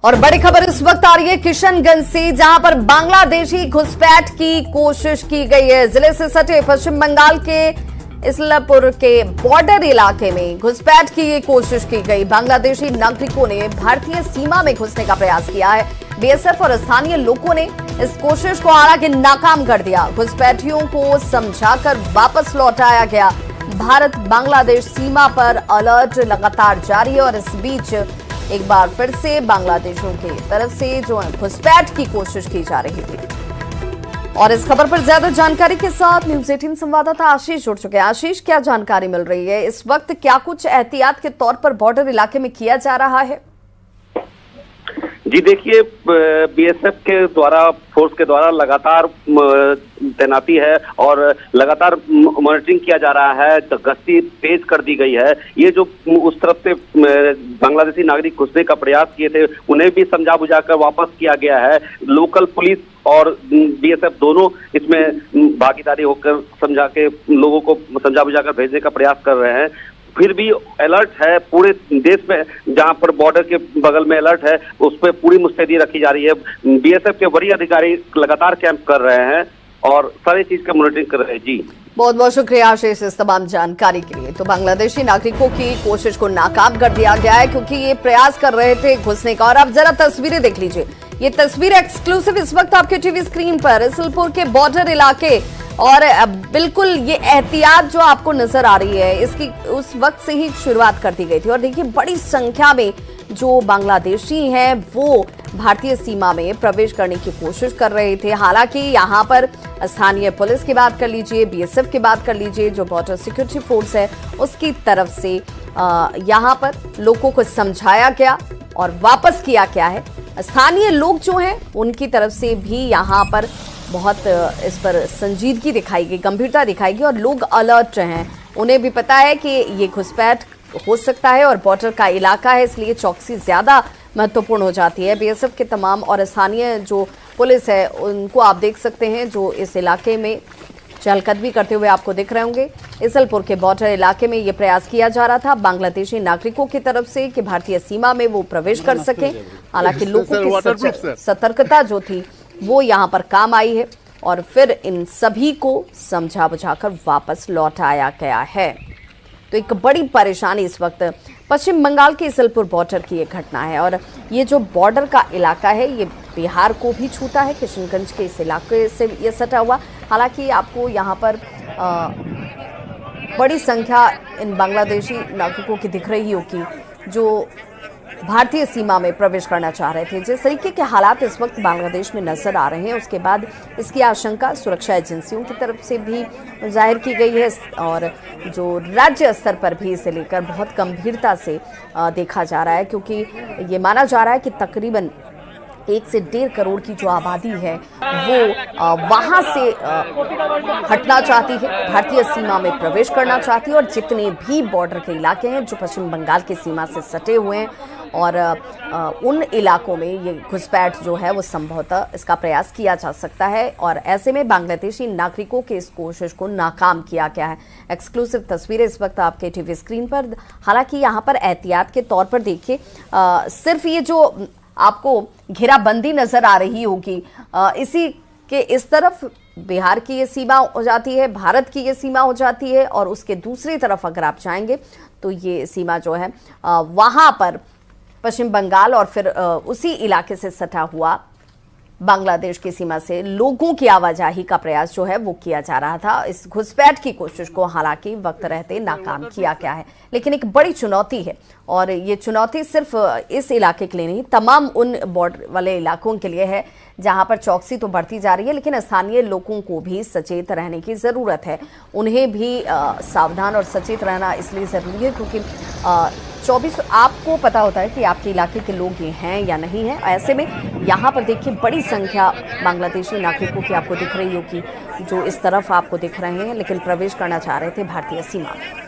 और बड़ी खबर इस वक्त आ रही है किशनगंज से, जहां पर बांग्लादेशी घुसपैठ की कोशिश की गई है। जिले से सटे पश्चिम बंगाल के इसलपुर के बॉर्डर इलाके में घुसपैठ की ये कोशिश की गई। बांग्लादेशी नागरिकों ने भारतीय सीमा में घुसने का प्रयास किया है। बीएसएफ और स्थानीय लोगों ने इस कोशिश को हालांकि नाकाम कर दिया। घुसपैठियों को समझाकर वापस लौटाया गया। भारत बांग्लादेश सीमा पर अलर्ट लगातार जारी है और इस बीच एक बार फिर से बांग्लादेशियों की तरफ से जो घुसपैठ की कोशिश की जा रही थी। और इस खबर पर ज्यादा जानकारी के साथ न्यूज़ 18 संवाददाता आशीष जुड़ चुके हैं। आशीष, क्या जानकारी मिल रही है इस वक्त? क्या कुछ एहतियात के तौर पर बॉर्डर इलाके में किया जा रहा है? जी देखिए, बीएसएफ के द्वारा फोर्स के द्वारा लगातार तैनाती है और लगातार मॉनिटरिंग किया जा रहा है। तो गश्ती तेज कर दी गई है। ये जो उस तरफ से बांग्लादेशी नागरिक घुसने का प्रयास किए थे उन्हें भी समझा बुझाकर वापस किया गया है। लोकल पुलिस और बीएसएफ दोनों इसमें भागीदारी होकर समझा के लोगों को समझा बुझाकर भेजने का प्रयास कर रहे हैं। फिर भी अलर्ट है पूरे देश में, जहां पर बॉर्डर के बगल में अलर्ट है उस पर पूरी मुस्तैदी रखी जा रही है। बीएसएफ के वरीय अधिकारी लगातार कैंप कर रहे हैं और सारी चीज का मॉनिटरिंग कर रहे हैं। जी बहुत बहुत शुक्रिया आशीष इस तमाम जानकारी के लिए। तो बांग्लादेशी नागरिकों की कोशिश को नाकाम कर दिया गया है क्योंकि ये प्रयास कर रहे थे घुसने का। और आप जरा तस्वीरें देख लीजिए, ये तस्वीर एक्सक्लूसिव इस वक्त आपके टीवी स्क्रीन पर इसलपुर के बॉर्डर इलाके। और बिल्कुल ये एहतियात जो आपको नजर आ रही है इसकी उस वक्त से ही शुरुआत कर दी गई थी। और देखिए बड़ी संख्या में जो बांग्लादेशी हैं वो भारतीय सीमा में प्रवेश करने की कोशिश कर रहे थे। हालांकि यहाँ पर स्थानीय पुलिस की बात कर लीजिए, बीएसएफ की बात कर लीजिए, जो बॉर्डर सिक्योरिटी फोर्स है उसकी तरफ से यहाँ पर लोगों को समझाया गया और वापस किया गया है। स्थानीय लोग जो हैं उनकी तरफ से भी यहाँ पर बहुत इस पर संजीदगी दिखाई गई, गंभीरता दिखाई गई और लोग अलर्ट हैं। उन्हें भी पता है कि ये घुसपैठ हो सकता है और बॉर्डर का इलाका है, इसलिए चौकसी ज्यादा महत्वपूर्ण हो जाती है। बीएसएफ के तमाम और स्थानीय जो पुलिस है उनको आप देख सकते हैं जो इस इलाके में चहलकदमी करते हुए आपको दिख रहे होंगे। इसलपुर के बॉर्डर इलाके में ये प्रयास किया जा रहा था बांग्लादेशी नागरिकों की तरफ से कि भारतीय सीमा में वो प्रवेश कर सकें। हालांकि लोगों की सतर्कता जो थी वो यहाँ पर काम आई है और फिर इन सभी को समझा बुझाकर वापस लौटाया गया है। तो एक बड़ी परेशानी इस वक्त पश्चिम बंगाल के इसलपुर बॉर्डर की ये घटना है। और ये जो बॉर्डर का इलाका है ये बिहार को भी छूता है। किशनगंज के इस इलाके से ये सटा हुआ। हालांकि आपको यहाँ पर बड़ी संख्या इन बांग्लादेशी नागरिकों की दिख रही होगी जो भारतीय सीमा में प्रवेश करना चाह रहे थे। जिस तरीके के हालात इस वक्त बांग्लादेश में नजर आ रहे हैं उसके बाद इसकी आशंका सुरक्षा एजेंसियों की तरफ से भी जाहिर की गई है और जो राज्य स्तर पर भी इसे लेकर बहुत गंभीरता से देखा जा रहा है, क्योंकि ये माना जा रहा है कि तकरीबन 1 से 1.5 करोड़ की जो आबादी है वो वहां से हटना चाहती है, भारतीय सीमा में प्रवेश करना चाहती है। और जितने भी बॉर्डर के इलाके हैं जो पश्चिम बंगाल की सीमा से सटे हुए हैं और उन इलाकों में ये घुसपैठ जो है वो संभवतः इसका प्रयास किया जा सकता है। और ऐसे में बांग्लादेशी नागरिकों के इस कोशिश को नाकाम किया गया है। एक्सक्लूसिव तस्वीरें इस वक्त आपके टीवी स्क्रीन पर। हालांकि यहाँ पर एहतियात के तौर पर देखिए सिर्फ ये जो आपको घेराबंदी नजर आ रही होगी, इसी के इस तरफ बिहार की ये सीमा हो जाती है, भारत की ये सीमा हो जाती है और उसके दूसरी तरफ अगर आप जाएंगे तो ये सीमा जो है वहां पर पश्चिम बंगाल और फिर उसी इलाके से सटा हुआ बांग्लादेश की सीमा से लोगों की आवाजाही का प्रयास जो है वो किया जा रहा था। इस घुसपैठ की कोशिश को हालांकि वक्त रहते नाकाम किया गया है, लेकिन एक बड़ी चुनौती है। और ये चुनौती सिर्फ इस इलाके के लिए नहीं, तमाम उन बॉर्डर वाले इलाकों के लिए है जहां पर चौकसी तो बढ़ती जा रही है, लेकिन स्थानीय लोगों को भी सचेत रहने की ज़रूरत है। उन्हें भी सावधान और सचेत रहना इसलिए ज़रूरी है क्योंकि 24 आपको पता होता है कि आपके इलाके के लोग ये हैं या नहीं हैं। ऐसे में यहाँ पर देखिए बड़ी संख्या बांग्लादेशी नागरिकों की आपको दिख रही होगी जो इस तरफ आपको दिख रहे हैं, लेकिन प्रवेश करना चाह रहे थे भारतीय सीमा में।